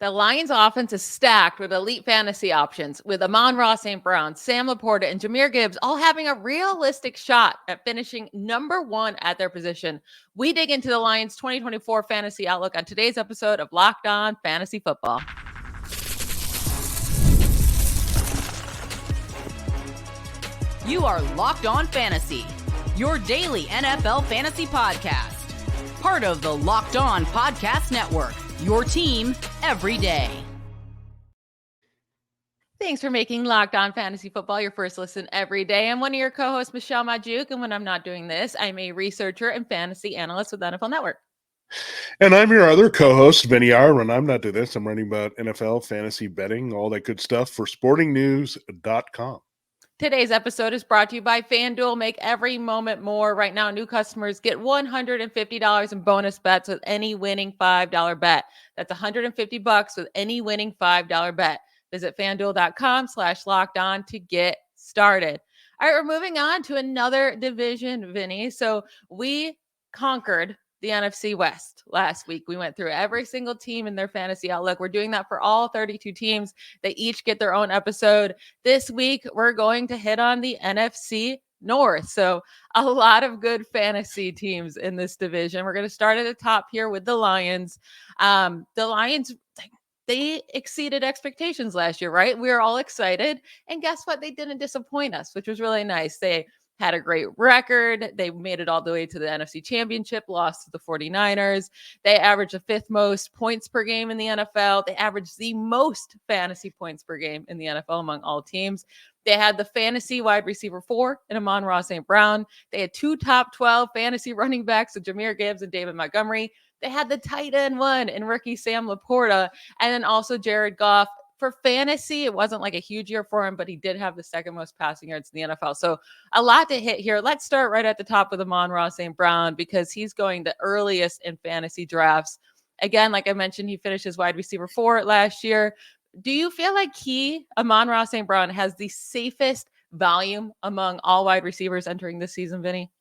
The Lions offense is stacked with elite fantasy options, with Amon-Ra St. Sam LaPorta, and Jahmyr Gibbs all having a realistic shot at finishing number one at their position. We dig into the Lions' 2024 fantasy outlook on today's episode of Locked On Fantasy Football. You are Locked On Fantasy, your daily NFL fantasy podcast. Part of the Locked On Podcast Network, your team every day. Thanks for making Locked On Fantasy Football your first listen every day. I'm one of your co-hosts, Michelle Magdziuk, and when I'm not doing this, I'm a researcher and fantasy analyst with NFL Network. And I'm your other co-host, Vinnie Iyer. When I'm not doing this, I'm writing about NFL, fantasy betting, all that good stuff for sportingnews.com. Today's episode is brought to you by FanDuel. Make every moment more. Right now, new customers get $150 in bonus bets with any winning $5 bet. That's $150 with any winning $5 bet. Visit FanDuel.com/lockedon to get started. All right, we're moving on to another division, Vinny. So we conquered the NFC West last week. We went through every single team in their fantasy outlook. We're doing that for all 32 teams. They each get their own episode. This week, we're going to hit on the NFC North. So a lot of good fantasy teams in this division. We're going to start at the top here with the Lions. The Lions, they exceeded expectations last year, right? We were all excited. And guess what? They didn't disappoint us, which was really nice. They had a great record. They made it all the way to the NFC Championship, lost to the 49ers. They averaged the fifth most points per game in the NFL. They averaged the most fantasy points per game in the NFL among all teams. They had the fantasy wide receiver 4 in Amon-Ra St. They had 2 top 12 fantasy running backs with Jahmyr Gibbs and David Montgomery. They had the tight end 1 in rookie Sam LaPorta, and then also Jared Goff. For fantasy, it wasn't like a huge year for him, but he did have the second most passing yards in the NFL. So a lot to hit here. Let's start right at the top with Amon-Ra St. because he's going the earliest in fantasy drafts. Again, like I mentioned, he finished as wide receiver 4 last year. Do you feel like Amon-Ra St. has the safest volume among all wide receivers entering this season, Vinny?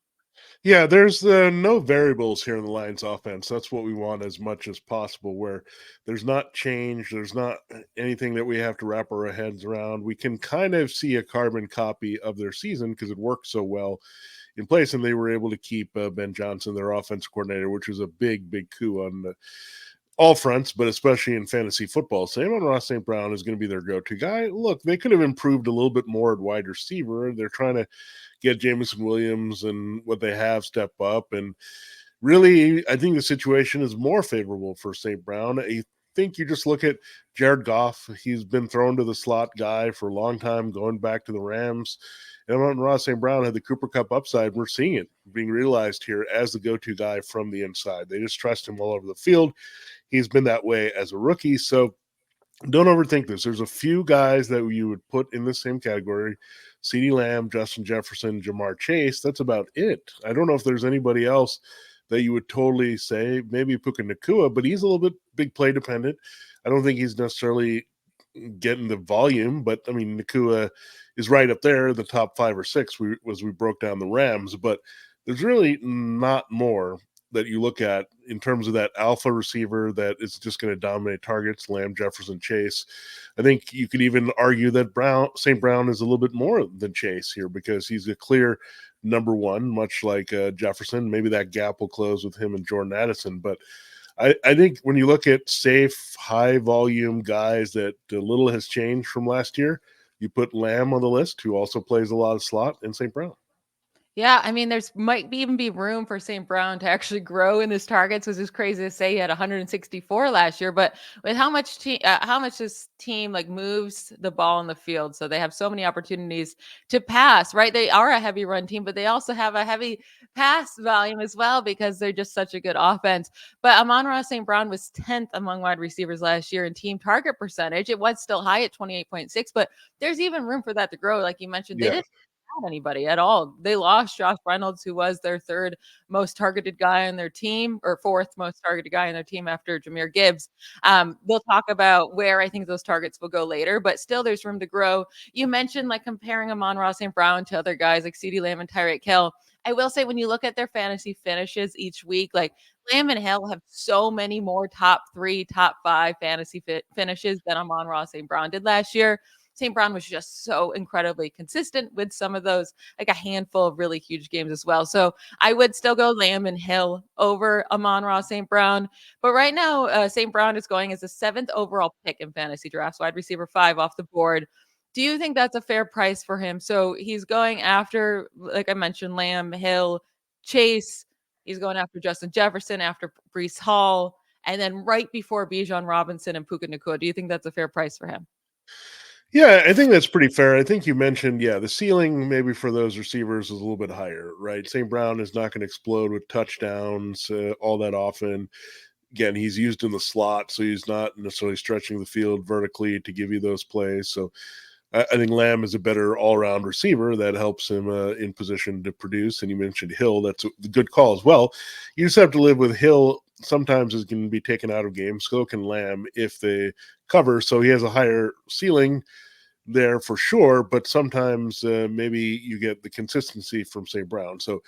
Yeah, there's no variables here in the Lions offense. That's what we want as much as possible, where there's not change, there's not anything that we have to wrap our heads around. We can kind of see a carbon copy of their season because it worked so well in place, and they were able to keep Ben Johnson, their offensive coordinator, which was a big, big coup on all fronts, but especially in fantasy football. So Amon-Ra St. is going to be their go-to guy. Look, they could have improved a little bit more at wide receiver. They're trying to get Jameson Williams and what they have step up. And really, I think the situation is more favorable for St. I think you just look at Jared Goff. He's been thrown to the slot guy for a long time, going back to the Rams. And Amon-Ra St. had the Cooper Kupp upside. We're seeing it being realized here as the go-to guy from the inside. They just trust him all over the field. He's been that way as a rookie. So don't overthink this. There's a few guys that you would put in the same category. CeeDee Lamb, Justin Jefferson, Jamar Chase. That's about it. I don't know if there's anybody else that you would totally say. Maybe Puka Nacua, but he's a little bit big play dependent. I don't think he's necessarily getting the volume, but I mean, Nacua is right up there, the top 5 or 6 we broke down the Rams, but there's really not more that you look at in terms of that alpha receiver that is just going to dominate targets, Lamb, Jefferson, Chase. I think you could even argue that St. is a little bit more than Chase here because he's a clear number 1, much like Jefferson. Maybe that gap will close with him and Jordan Addison. But I think when you look at safe, high-volume guys that little has changed from last year, you put Lamb on the list, who also plays a lot of slot, and St. Yeah, I mean, there's might even be room for St. to actually grow in his targets, which is crazy to say. He had 164 last year, but with how much this team like moves the ball in the field, so they have so many opportunities to pass. Right, they are a heavy run team, but they also have a heavy pass volume as well because they're just such a good offense. But Amon-Ra St. was 10th among wide receivers last year in team target percentage. It was still high at 28.6, but there's even room for that to grow. Like you mentioned, they didn't anybody at all. They lost Josh Reynolds, who was their 3rd most targeted guy on their team, or 4th most targeted guy on their team after Jahmyr Gibbs. We'll talk about where I think those targets will go later, but still there's room to grow. You mentioned like comparing Amon-Ra St. to other guys like CeeDee Lamb and Tyreek Hill. I will say when you look at their fantasy finishes each week, like Lamb and Hill have so many more top 3, top 5 fantasy finishes than Amon-Ra St. Brown did last year. St. Brown was just so incredibly consistent with some of those, like a handful of really huge games as well. So I would still go Lamb and Hill over Amon-Ra St. Brown. But right now, St. Brown is going as the 7th overall pick in fantasy drafts, wide receiver 5 off the board. Do you think that's a fair price for him? So he's going after, like I mentioned, Lamb, Hill, Chase. He's going after Justin Jefferson, after Breece Hall, and then right before Bijan Robinson and Puka Nacua. Do you think that's a fair price for him? Yeah, I think that's pretty fair. I think you mentioned, the ceiling maybe for those receivers is a little bit higher, right? St. Brown is not going to explode with touchdowns all that often. Again, he's used in the slot, so he's not necessarily stretching the field vertically to give you those plays. So I think Lamb is a better all-around receiver that helps him in position to produce. And you mentioned Hill. That's a good call as well. You just have to live with Hill. Sometimes is going to be taken out of games. So can Lamb if they cover. So he has a higher ceiling there for sure, but sometimes maybe you get the consistency from St. Brown. So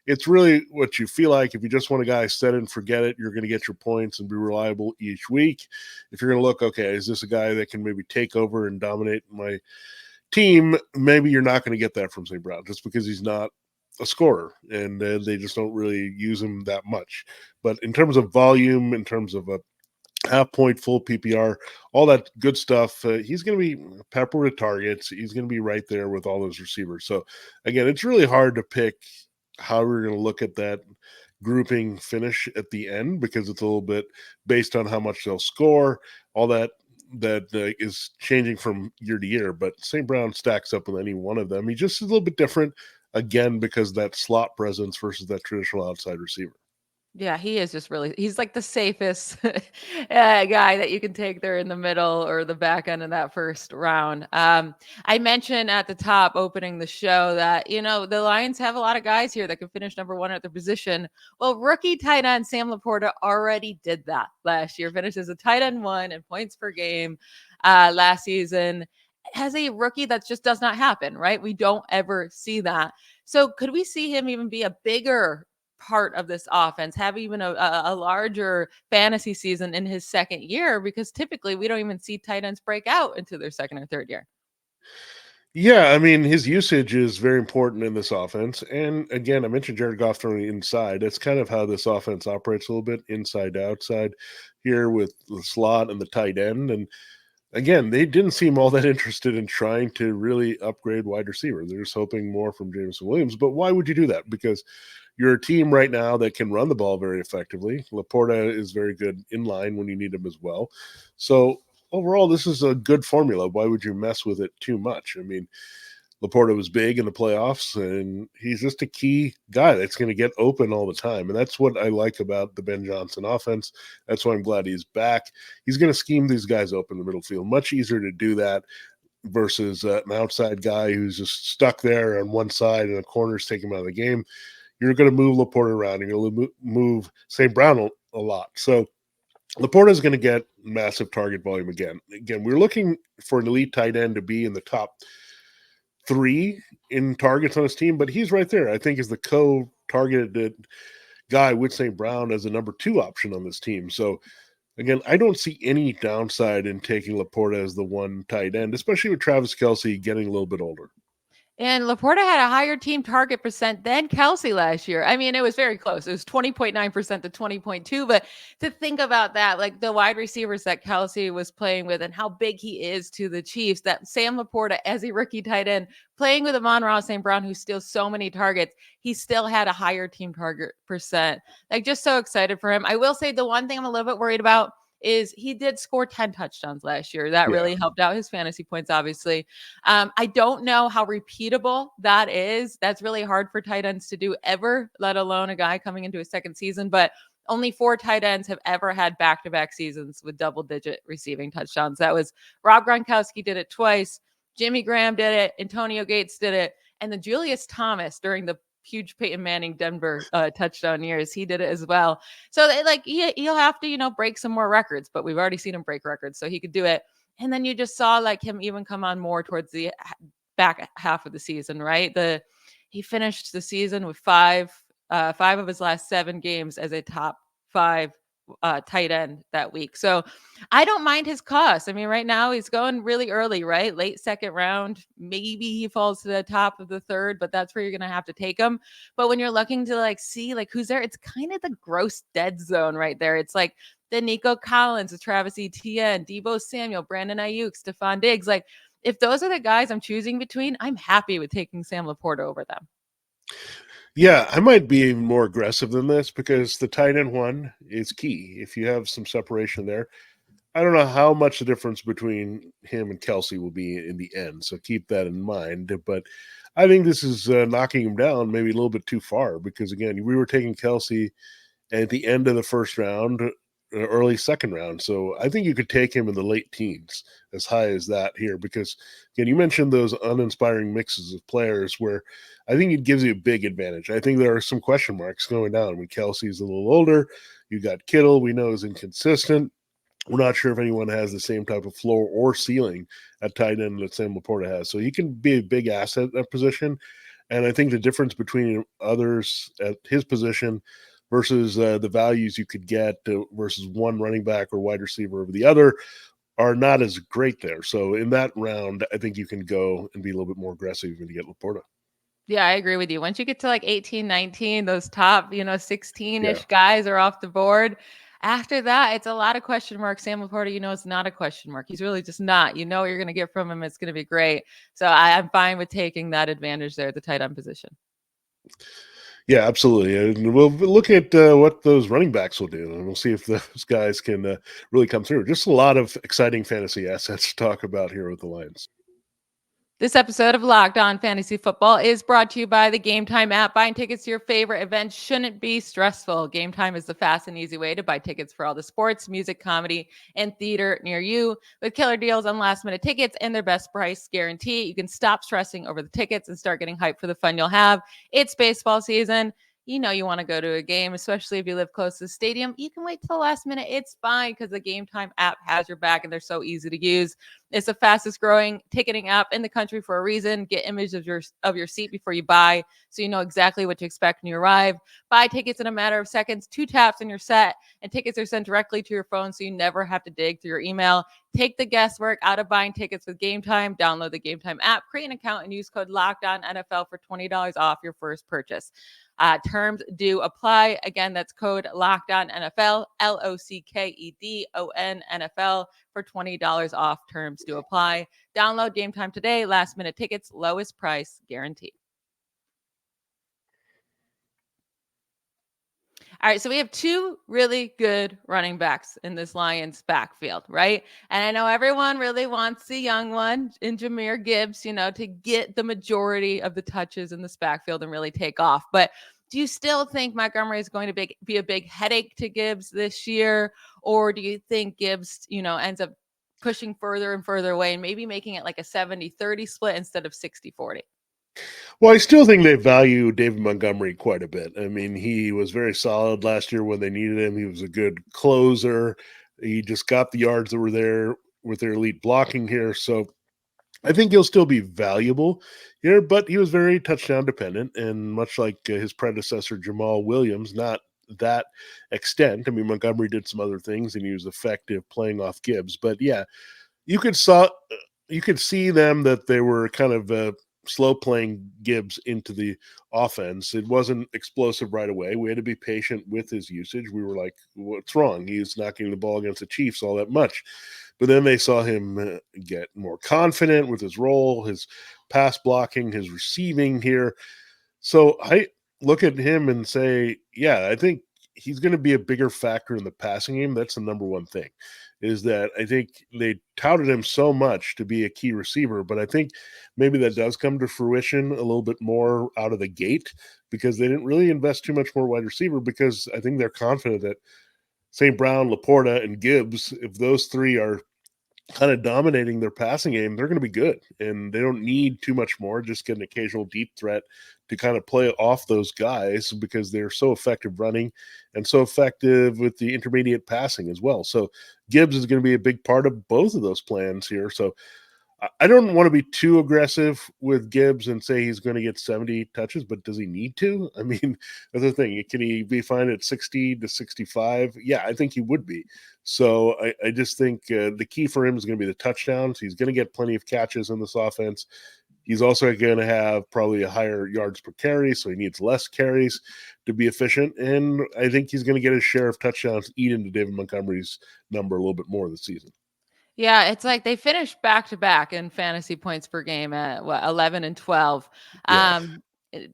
it's really what you feel like. If you just want a guy set and forget it, you're going to get your points and be reliable each week. If you're going to look, okay, is this a guy that can maybe take over and dominate my team? Maybe you're not going to get that from St. Brown just because he's not a scorer and they just don't really use him that much. But in terms of volume, in terms of a half point, full PPR, all that good stuff. He's going to be peppered with targets. He's going to be right there with all those receivers. So, again, it's really hard to pick how we're going to look at that grouping finish at the end because it's a little bit based on how much they'll score, all that is changing from year to year. But St. Brown stacks up with any one of them. He just is a little bit different, again, because that slot presence versus that traditional outside receiver. Yeah, he is just really he's like the safest guy that you can take there in the middle or the back end of that first round. I mentioned at the top opening the show that, the Lions have a lot of guys here that can finish number 1 at their position. Well, rookie tight end Sam LaPorta already did that last year, finished as a tight end 1 in points per game last season. As a rookie, that just does not happen, right? We don't ever see that. So could we see him even be a bigger part of this offense, have even a larger fantasy season in his second year? Because typically we don't even see tight ends break out into their second or third year. Yeah, I mean, his usage is very important in this offense. And again, I mentioned Jared Goff throwing the inside. That's kind of how this offense operates a little bit, inside to outside here with the slot and the tight end. And again, they didn't seem all that interested in trying to really upgrade wide receiver. They're just hoping more from Jameson Williams. But why would you do that? Because you're a team right now that can run the ball very effectively. LaPorta is very good in line when you need him as well. So overall, this is a good formula. Why would you mess with it too much? I mean, LaPorta was big in the playoffs, and he's just a key guy that's going to get open all the time. And that's what I like about the Ben Johnson offense. That's why I'm glad he's back. He's going to scheme these guys open in the middle field. Much easier to do that versus an outside guy who's just stuck there on one side and the corners take him out of the game. You're going to move LaPorta around. You're going to move St. Brown a lot. So LaPorta is going to get massive target volume again. Again, we're looking for an elite tight end to be in the top 3 in targets on his team, but he's right there. I think is the co-targeted guy with St. Brown as a number 2 option on this team. So again, I don't see any downside in taking LaPorta as the 1 tight end, especially with Travis Kelce getting a little bit older. And LaPorta had a higher team target percent than Kelce last year. I mean, it was very close. It was 20.9% to 20.2. But to think about that, like the wide receivers that Kelce was playing with and how big he is to the Chiefs, that Sam LaPorta as a rookie tight end playing with Amon-Ra St. Brown, who steals so many targets, he still had a higher team target percent. Like, just so excited for him. I will say the one thing I'm a little bit worried about is he did score 10 touchdowns last year. That really helped out his fantasy points, obviously. I don't know how repeatable that is. That's really hard for tight ends to do ever, let alone a guy coming into his second season. But only 4 tight ends have ever had back-to-back seasons with double-digit receiving touchdowns. That was Rob Gronkowski did it twice. Jimmy Graham did it. Antonio Gates did it. And then Julius Thomas during the huge Peyton Manning Denver touchdown years, he did it as well. So he'll have to, break some more records, but we've already seen him break records, so he could do it. And then you just saw like him even come on more towards the back half of the season, right? He finished the season with five of his last 7 games as a top 5 tight end that week. So I don't mind his cost. I mean, right now he's going really early, right? Late second round. Maybe he falls to the top of the third, but that's where you're going to have to take him. But when you're looking to like see like who's there, it's kind of the gross dead zone right there. It's like the Nico Collins, the Travis Etienne, Deebo Samuel, Brandon Ayuk, Stephon Diggs. Like if those are the guys I'm choosing between, I'm happy with taking Sam LaPorta over them. Yeah, I might be even more aggressive than this because the tight end one is key. If you have some separation there, I don't know how much the difference between him and Kelsey will be in the end. So keep that in mind. But I think this is knocking him down maybe a little bit too far because, again, we were taking Kelsey at the end of the first round, early second round. So I think you could take him in the late teens, as high as that here, because again, you mentioned those uninspiring mixes of players where I think it gives you a big advantage. I think there are some question marks going down. I mean, Kelsey's a little older. You got Kittle, we know is inconsistent. We're not sure if anyone has the same type of floor or ceiling at tight end that Sam LaPorta has. So he can be a big asset at that position. And I think the difference between others at his position versus the values you could get versus one running back or wide receiver over the other are not as great there. So in that round, I think you can go and be a little bit more aggressive when you get LaPorta. Yeah, I agree with you. Once you get to like 18, 19, those top, 16-ish Yeah. guys are off the board. After that, it's a lot of question marks. Sam LaPorta, it's not a question mark. He's really just not. You know what you're going to get from him. It's going to be great. So I'm fine with taking that advantage there at the tight end position. Yeah, absolutely. And we'll look at what those running backs will do, and we'll see if those guys can really come through. Just a lot of exciting fantasy assets to talk about here with the Lions. This episode of Locked On Fantasy Football is brought to you by the Game Time app. Buying tickets to your favorite events shouldn't be stressful. Game Time is the fast and easy way to buy tickets for all the sports, music, comedy, and theater near you. With killer deals on last-minute tickets and their best price guarantee, you can stop stressing over the tickets and start getting hyped for the fun you'll have. It's baseball season. You want to go to a game, especially if you live close to the stadium. You can wait till the last minute. It's fine because the Game Time app has your back and they're so easy to use. It's the fastest growing ticketing app in the country for a reason. Get images of your seat before you buy so you know exactly what to expect when you arrive. Buy tickets in a matter of seconds, 2 taps and you're set. And tickets are sent directly to your phone so you never have to dig through your email. Take the guesswork out of buying tickets with Game Time. Download the Game Time app, create an account, and use code LOCKEDONNFL for $20 off your first purchase. Terms do apply. Again, that's code LOCKEDONNFL, LOCKEDON NFL for $20 off. Terms do apply. Download Game Time today. Last minute tickets, lowest price guaranteed. All right, so we have 2 really good running backs in this Lions backfield, right? And I know everyone really wants the young one in Jahmyr Gibbs, to get the majority of the touches in this backfield and really take off. But do you still think Montgomery is going to be a big headache to Gibbs this year? Or do you think Gibbs, ends up pushing further and further away and maybe making it like a 70-30 split instead of 60-40? Well, I still think they value David Montgomery quite a bit. I mean, he was very solid last year when they needed him. He was a good closer. He just got the yards that were there with their elite blocking here. So I think he'll still be valuable here, but he was very touchdown dependent. And much like his predecessor, Jamal Williams, not that extent. I mean, Montgomery did some other things and he was effective playing off Gibbs. But yeah, you could see them that they were kind of slow playing Gibbs into the offense. It wasn't explosive right away. We had to be patient with his usage. We were like, what's wrong? He's not getting the ball against the Chiefs all that much. But then they saw him get more confident with his role, his pass blocking, his receiving here. So I look at him and say, yeah, I think he's going to be a bigger factor in the passing game. That's the number one thing, is that I think they touted him so much to be a key receiver, but I think maybe that does come to fruition a little bit more out of the gate because they didn't really invest too much more wide receiver because I think they're confident that St. Brown, LaPorta, and Gibbs, if those 3 are kind of dominating their passing game, they're going to be good. And they don't need too much more, just get an occasional deep threat to kind of play off those guys because they're so effective running and so effective with the intermediate passing as well. So Gibbs is going to be a big part of both of those plans here. So I don't want to be too aggressive with Gibbs and say he's going to get 70 touches, but does he need to? I mean, that's the thing. Can he be fine at 60 to 65? Yeah, I think he would be. So I just think the key for him is going to be the touchdowns. He's going to get plenty of catches in this offense. He's also going to have probably a higher yards per carry, so he needs less carries to be efficient. And I think he's going to get his share of touchdowns, eat into David Montgomery's number a little bit more this season. Yeah, it's like they finished back to back in fantasy points per game at 11 and 12. Yeah.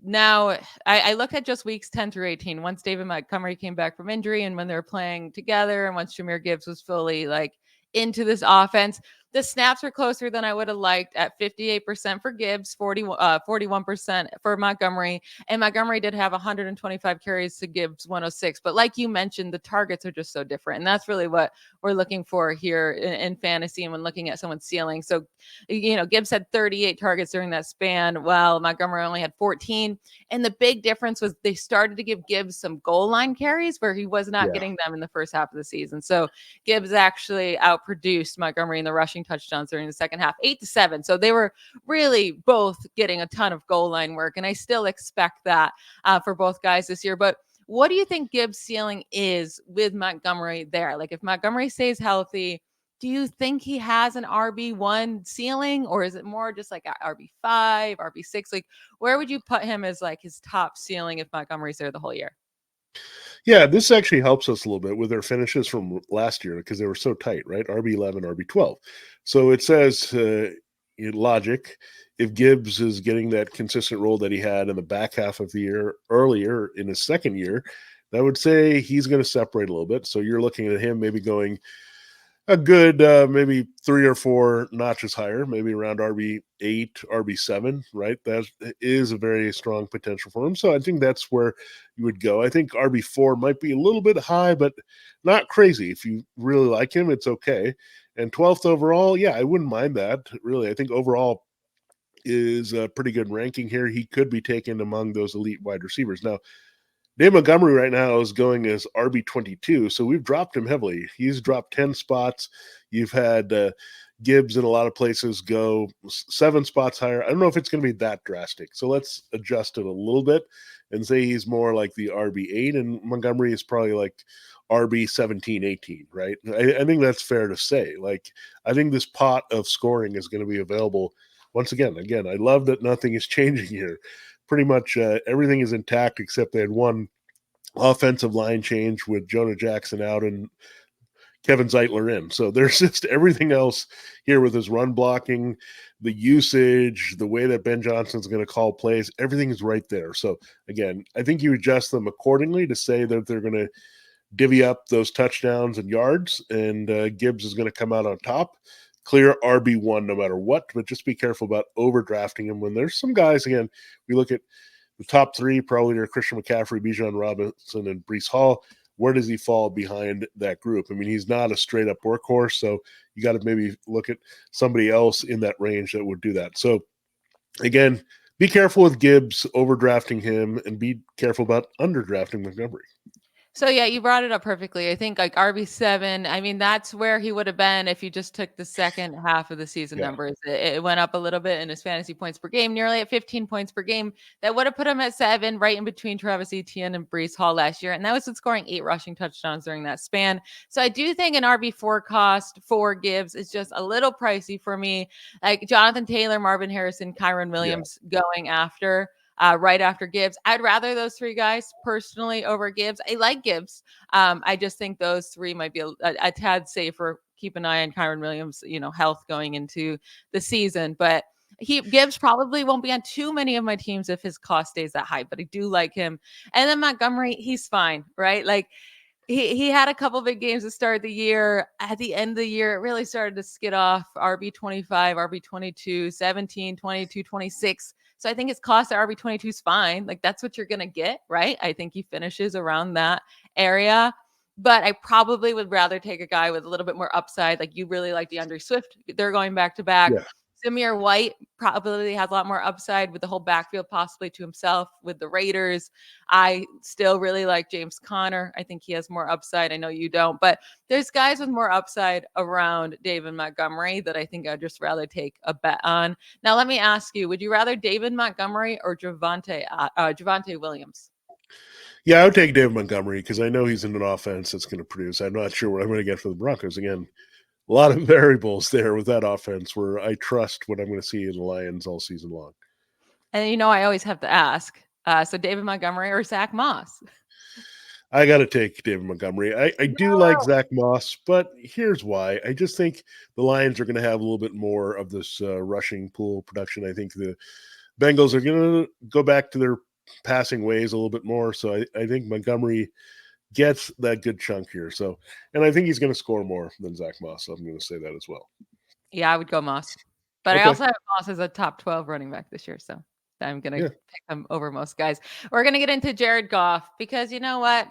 Now I looked at just weeks 10 through 18. Once David Montgomery came back from injury and when they were playing together, and once Jahmyr Gibbs was fully like into this offense, the snaps were closer than I would have liked at 58% for Gibbs, 41% for Montgomery. And Montgomery did have 125 carries to Gibbs 106. But like you mentioned, the targets are just so different. And that's really what we're looking for here in fantasy and when looking at someone's ceiling. So, Gibbs had 38 targets during that span, while Montgomery only had 14. And the big difference was they started to give Gibbs some goal line carries where he was not getting them in the first half of the season. So Gibbs actually outproduced Montgomery in the rushing touchdowns during the second half, 8-7. So they were really both getting a ton of goal line work. And I still expect that for both guys this year. But what do you think Gibbs' ceiling is with Montgomery there? Like if Montgomery stays healthy, do you think he has an RB1 ceiling, or is it more just like RB5, RB6? Like where would you put him as like his top ceiling if Montgomery's there the whole year? Yeah, this actually helps us a little bit with their finishes from last year because they were so tight, right? RB11, RB12. So it says in logic, if Gibbs is getting that consistent role that he had in the back half of the year earlier in his second year, that would say he's going to separate a little bit. So you're looking at him maybe going a good maybe 3 or 4 notches higher, maybe around RB8, RB7, right? That is a very strong potential for him. So I think that's where you would go. I think RB4 might be a little bit high, but not crazy. If you really like him, it's okay. And 12th overall, yeah, I wouldn't mind that. Really, I think overall is a pretty good ranking here. He could be taken among those elite wide receivers. Now, Dave Montgomery right now is going as RB22, so we've dropped him heavily. He's dropped 10 spots. You've had Gibbs in a lot of places go 7 spots higher. I don't know if it's going to be that drastic, so let's adjust it a little bit and say he's more like the RB8, and Montgomery is probably like RB17, 18, right? I think that's fair to say. Like, I think this pot of scoring is going to be available once again. Again, I love that nothing is changing here. Pretty much everything is intact except they had one offensive line change with Jonah Jackson out and Kevin Zeitler in. So there's just everything else here with his run blocking, the usage, the way that Ben Johnson's going to call plays, everything is right there. So again, I think you adjust them accordingly to say that they're going to divvy up those touchdowns and yards, and Gibbs is going to come out on top. Clear RB1 no matter what, but just be careful about overdrafting him when there's some guys. Again, we look at the top 3, probably are Christian McCaffrey, Bijan Robinson, and Breece Hall. Where does he fall behind that group? I mean, he's not a straight up workhorse, so you got to maybe look at somebody else in that range that would do that. So again, be careful with Gibbs, overdrafting him, and be careful about underdrafting Montgomery. So yeah, you brought it up perfectly. I think like RB7, I mean, that's where he would have been if you just took the second half of the season numbers. It went up a little bit in his fantasy points per game, nearly at 15 points per game. That would have put him at 7, right in between Travis Etienne and Breece Hall last year. And that was with scoring 8 rushing touchdowns during that span. So I do think an RB4 cost for Gibbs is just a little pricey for me. Like Jonathan Taylor, Marvin Harrison, Kyron Williams going after right after Gibbs. I'd rather those 3 guys personally over Gibbs. I like Gibbs. I just think those 3 might be a tad safer. Keep an eye on Kyron Williams, health going into the season. But Gibbs probably won't be on too many of my teams if his cost stays that high, but I do like him. And then Montgomery, he's fine, right? Like he had a couple big games to start the year. At the end of the year, it really started to skid off. RB25, RB22, 17, 22, 26. So I think his cost at RB22 is fine. Like that's what you're going to get, right? I think he finishes around that area. But I probably would rather take a guy with a little bit more upside. Like you really like DeAndre Swift. They're going back to back. Yeah. Jahmyr White probably has a lot more upside with the whole backfield possibly to himself with the Raiders. I still really like James Conner. I think he has more upside. I know you don't, but there's guys with more upside around David Montgomery that I think I'd just rather take a bet on. Now, let me ask you, would you rather David Montgomery or Javonte Williams? Yeah, I would take David Montgomery because I know he's in an offense that's going to produce. I'm not sure what I'm going to get for the Broncos. Again, a lot of variables there with that offense where I trust what I'm going to see in the Lions all season long. And I always have to ask. So David Montgomery or Zach Moss? I got to take David Montgomery. I do like No. Zach Moss, but here's why. I just think the Lions are going to have a little bit more of this rushing pool production. I think the Bengals are going to go back to their passing ways a little bit more. So I think Montgomery gets that good chunk here. So, and I think he's going to score more than Zach Moss. So I'm going to say that as well. Yeah, I would go Moss. But I Okay. also have Moss as a top 12 running back this year. So I'm going to Yeah. pick him over most guys. We're going to get into Jared Goff because you know what?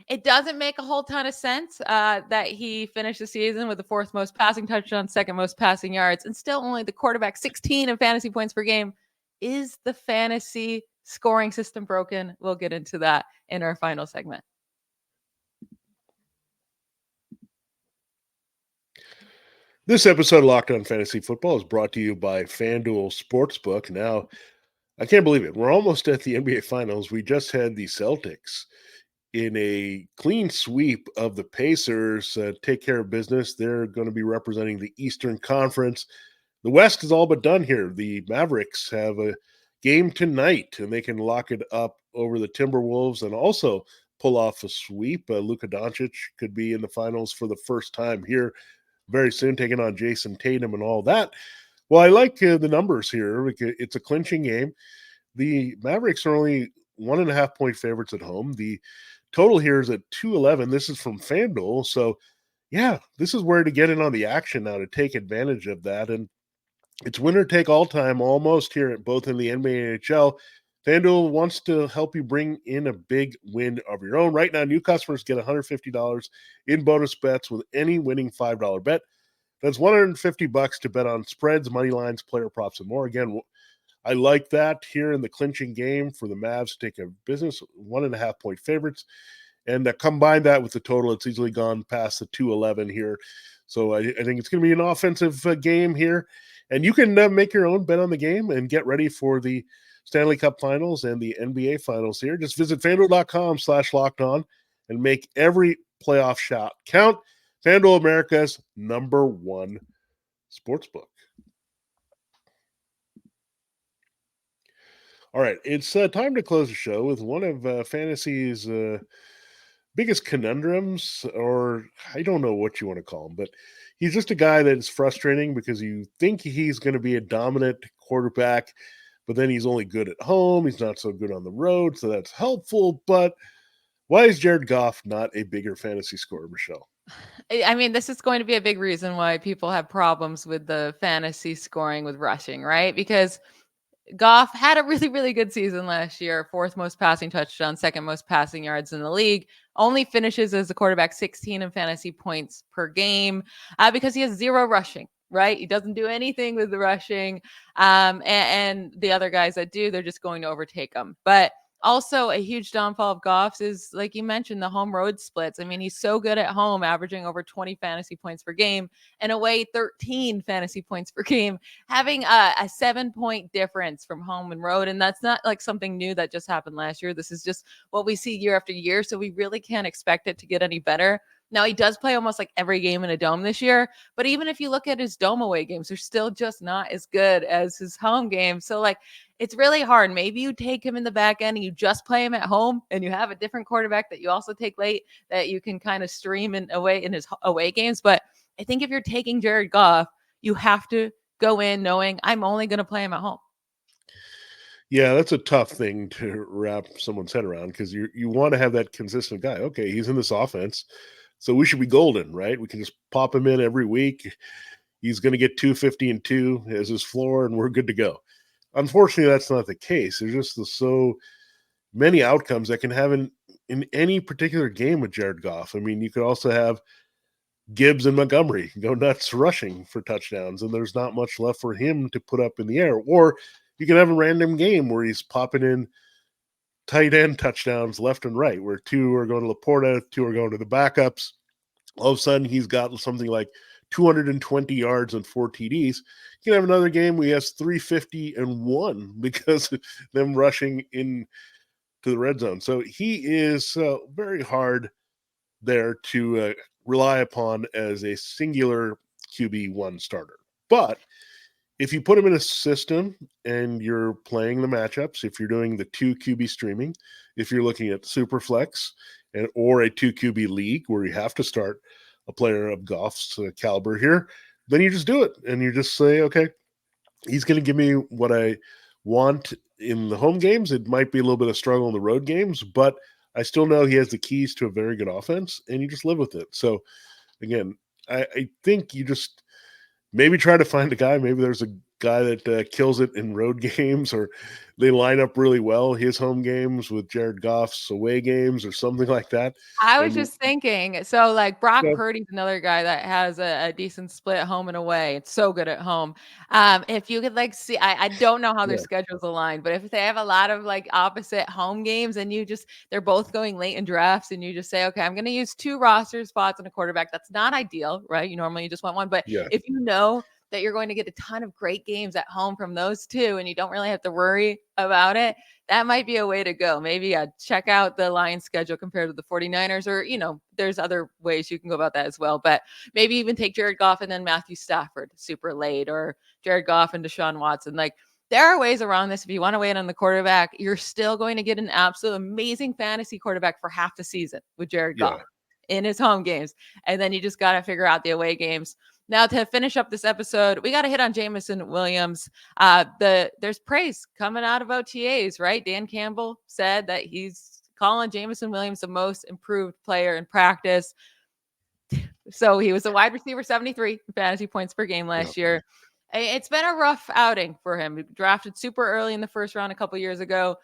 It doesn't make a whole ton of sense that he finished the season with the fourth most passing touchdowns, second most passing yards, and still only the quarterback 16 in fantasy points per game. Is the fantasy scoring system broken? We'll get into that in our final segment. This episode of Locked On Fantasy Football is brought to you by FanDuel Sportsbook. Now, I can't believe it. We're almost at the NBA Finals. We just had the Celtics in a clean sweep of the Pacers take care of business. They're going to be representing the Eastern Conference. The West is all but done here. The Mavericks have a game tonight, and they can lock it up over the Timberwolves and also pull off a sweep. Luka Doncic could be in the finals for the first time here very soon, taking on Jason Tatum and all that. Well, I like the numbers here. It's a clinching game. The Mavericks are only 1.5 point favorites at home. The total here is at 211. This is from FanDuel. So, yeah, this is where to get in on the action now to take advantage of that. And it's winner take all time almost here at both in the NBA and NHL. FanDuel wants to help you bring in a big win of your own. Right now, new customers get $150 in bonus bets with any winning $5 bet. That's $150 to bet on spreads, money lines, player props, and more. Again, I like that here in the clinching game for the Mavs to take a business, 1.5 point favorites. And combine that with the total, it's easily gone past the 211 here. So I think it's going to be an offensive game here. And you can make your own bet on the game and get ready for the Stanley Cup Finals and the NBA Finals here. Just visit FanDuel.com/lockedon and make every playoff shot count. FanDuel, America's #1 sportsbook. All right, it's time to close the show with one of fantasy's biggest conundrums, or I don't know what you want to call him, but he's just a guy that is frustrating because you think he's going to be a dominant quarterback, but then he's only good at home. He's not so good on the road, so that's helpful. But why is Jared Goff not a bigger fantasy scorer, Michelle? I mean, this is going to be a big reason why people have problems with the fantasy scoring with rushing, right? Because Goff had a really, really good season last year. Fourth most passing touchdowns, second most passing yards in the league. Only finishes as a quarterback 16 in fantasy points per game because he has zero rushing, right? He doesn't do anything with the rushing. And the other guys that do, they're just going to overtake him. But also a huge downfall of Goff's is, like you mentioned, the home road splits. I mean, he's so good at home, averaging over 20 fantasy points per game, and away 13 fantasy points per game, having a 7-point difference from home and road. And that's not like something new that just happened last year. This is just what we see year after year. So we really can't expect it to get any better. Now, he does play almost like every game in a dome this year, but even if you look at his dome away games, they're still just not as good as his home games. So, like, it's really hard. Maybe you take him in the back end and you just play him at home and you have a different quarterback that you also take late that you can kind of stream away in his away games. But I think if you're taking Jared Goff, you have to go in knowing I'm only going to play him at home. Yeah, that's a tough thing to wrap someone's head around because you want to have that consistent guy. Okay, he's in this offense, so we should be golden, right? We can just pop him in every week. He's going to get 250 and 2 as his floor, and we're good to go. Unfortunately, that's not the case. There's just so many outcomes that can have in any particular game with Jared Goff. I mean, you could also have Gibbs and Montgomery go nuts rushing for touchdowns, and there's not much left for him to put up in the air. Or you can have a random game where he's popping in tight end touchdowns left and right, where 2 are going to LaPorta, 2 are going to the backups. All of a sudden, he's got something like 220 yards and 4 TDs. You can have another game where he has 350 and 1 because of them rushing in to the red zone. So he is very hard there to rely upon as a singular QB1 starter. But if you put him in a system and you're playing the matchups, if you're doing the 2 QB streaming, if you're looking at Superflex or a 2 QB league where you have to start a player of Goff's caliber here, then you just do it. And you just say, okay, he's going to give me what I want in the home games. It might be a little bit of struggle in the road games, but I still know he has the keys to a very good offense, and you just live with it. So, again, I think you just maybe try to find a guy. Maybe there's a guy that kills it in road games, or they line up really well his home games with Jared Goff's away games or something like that. I was And just thinking, so like Brock yeah, Purdy's another guy that has a decent split home and away. It's so good at home. If you could like see, I don't know how their yeah, schedules align, but if they have a lot of like opposite home games and they're both going late in drafts and you just say, okay, I'm going to use 2 roster spots on a quarterback. That's not ideal, right? You normally just want one, but yeah, if you know that you're going to get a ton of great games at home from those 2 and you don't really have to worry about it, that might be a way to go. Maybe check out the Lions schedule compared to the 49ers, or, there's other ways you can go about that as well. But maybe even take Jared Goff and then Matthew Stafford super late, or Jared Goff and Deshaun Watson. Like, there are ways around this. If you want to wait on the quarterback, you're still going to get an absolute amazing fantasy quarterback for half the season with Jared yeah. Goff in his home games. And then you just got to figure out the away games. Now, to finish up this episode, we got to hit on Jameson Williams. There's praise coming out of OTAs, right? Dan Campbell said that he's calling Jameson Williams the most improved player in practice. So he was a wide receiver 73 fantasy points per game last year. It's been a rough outing for him. He drafted super early in the first round a couple years ago.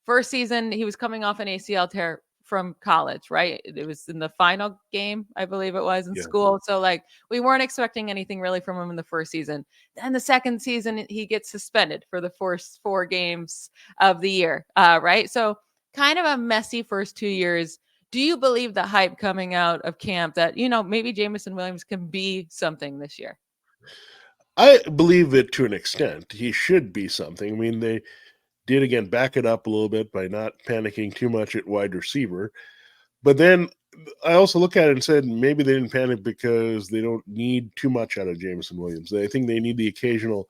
First season, he was coming off an ACL tear from college, right? It was in the final game, I believe it was in school. So like we weren't expecting anything really from him in the first season. Then the second season, he gets suspended for the first 4 games of the year, right? So kind of a messy first 2 years. Do you believe the hype coming out of camp that, maybe Jameson Williams can be something this year? I believe it to an extent. He should be something. I mean, they did, again, back it up a little bit by not panicking too much at wide receiver. But then I also look at it and said maybe they didn't panic because they don't need too much out of Jameson Williams. I think they need the occasional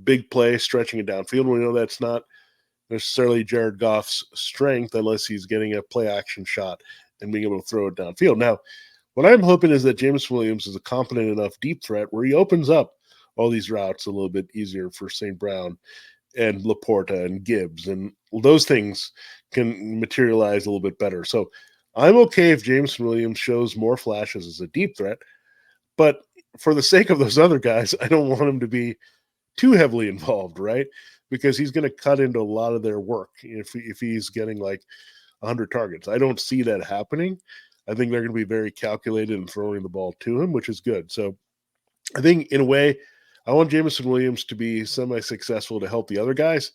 big play, stretching it downfield. We know that's not necessarily Jared Goff's strength unless he's getting a play action shot and being able to throw it downfield. Now, what I'm hoping is that Jameson Williams is a competent enough deep threat where he opens up all these routes a little bit easier for St. Brown and LaPorta and Gibbs, and those things can materialize a little bit better. So I'm okay if Jameson Williams shows more flashes as a deep threat, but for the sake of those other guys, I don't want him to be too heavily involved, right? Because he's going to cut into a lot of their work if he's getting like 100 targets. I don't see that happening. I think they're going to be very calculated in throwing the ball to him, which is good. So I think in a way, I want Jameson Williams to be semi-successful to help the other guys,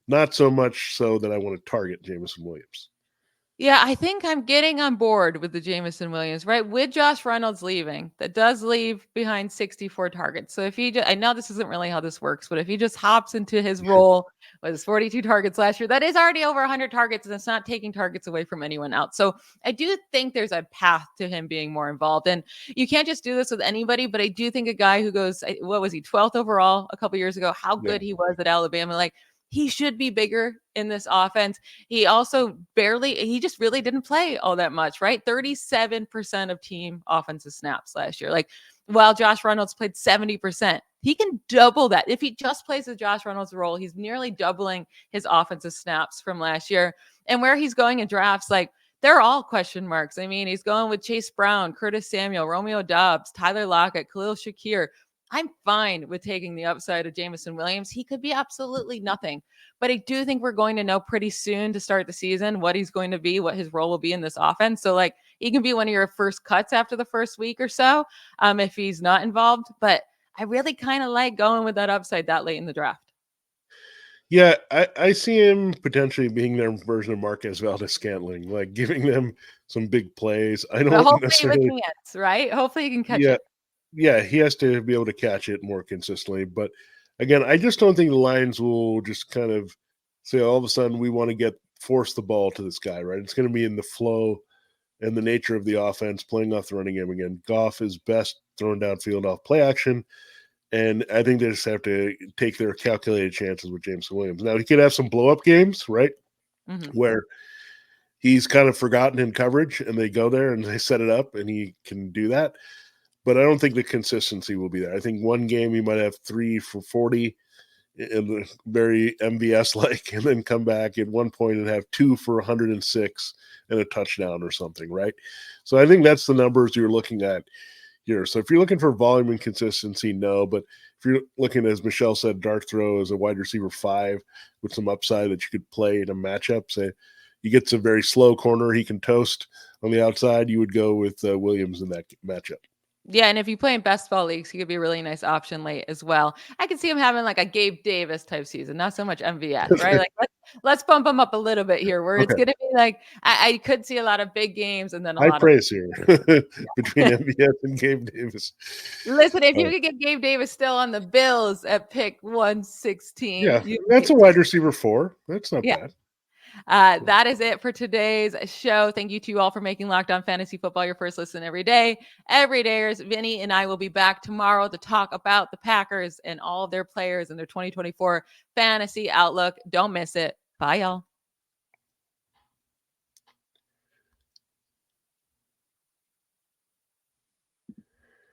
not so much so that I want to target Jameson Williams. Yeah, I think I'm getting on board with the Jameson Williams, right? With Josh Reynolds leaving, that does leave behind 64 targets. So if he I know this isn't really how this works, but if he just hops into his role with his 42 targets last year, that is already over 100 targets, and it's not taking targets away from anyone else. So I do think there's a path to him being more involved. And you can't just do this with anybody, but I do think a guy who goes, what was he, 12th overall a couple years ago, how good he was at Alabama, like he should be bigger in this offense. He just really didn't play all that much, right? 37% of team offensive snaps last year. Like, while Josh Reynolds played 70%, he can double that. If he just plays the Josh Reynolds role, he's nearly doubling his offensive snaps from last year. And where he's going in drafts, like, they're all question marks. I mean, he's going with Chase Brown, Curtis Samuel, Romeo Doubs, Tyler Lockett, Khalil Shakir. I'm fine with taking the upside of Jameson Williams. He could be absolutely nothing, but I do think we're going to know pretty soon to start the season what he's going to be, what his role will be in this offense. So like he can be one of your first cuts after the first week or so, if he's not involved. But I really kind of like going with that upside that late in the draft. Yeah, I see him potentially being their version of Marquez Valdez-Scantling, like giving them some big plays. I But don't hopefully with necessarily. hands, right? Hopefully you can catch Yeah, it. yeah, he has to be able to catch it more consistently. But again, I just don't think the Lions will just kind of say all of a sudden we want to force the ball to this guy, right? It's going to be in the flow and the nature of the offense, playing off the running game again. Goff is best thrown downfield off play action. And I think they just have to take their calculated chances with James Williams. Now, he could have some blow up games, right? Mm-hmm. Where he's kind of forgotten in coverage and they go there and they set it up and he can do that. But I don't think the consistency will be there. I think one game he might have 3 for 40 and very MVS like, and then come back at one point and have 2 for 106 and a touchdown or something, right? So I think that's the numbers you're looking at here. So if you're looking for volume and consistency, no. But if you're looking, as Michelle said, dart throw as a wide receiver 5 with some upside that you could play in a matchup, say you get some very slow corner he can toast on the outside, you would go with Williams in that matchup. Yeah, and if you play in best ball leagues, he could be a really nice option late as well. I can see him having like a Gabe Davis type season, not so much MVS, right? Like let's bump him up a little bit here, where it's Okay. going to be like I could see a lot of big games and then a High lot praise here between MVS and Gabe Davis. Listen, if you could get Gabe Davis still on the Bills at pick 116, Yeah, that's a wide receiver 4. That's not bad. That is it for today's show. Thank you to you all for making Locked On Fantasy Football your first listen every day. Every dayers, Vinnie and I will be back tomorrow to talk about the Packers and all of their players and their 2024 fantasy outlook. Don't miss it. Bye, y'all.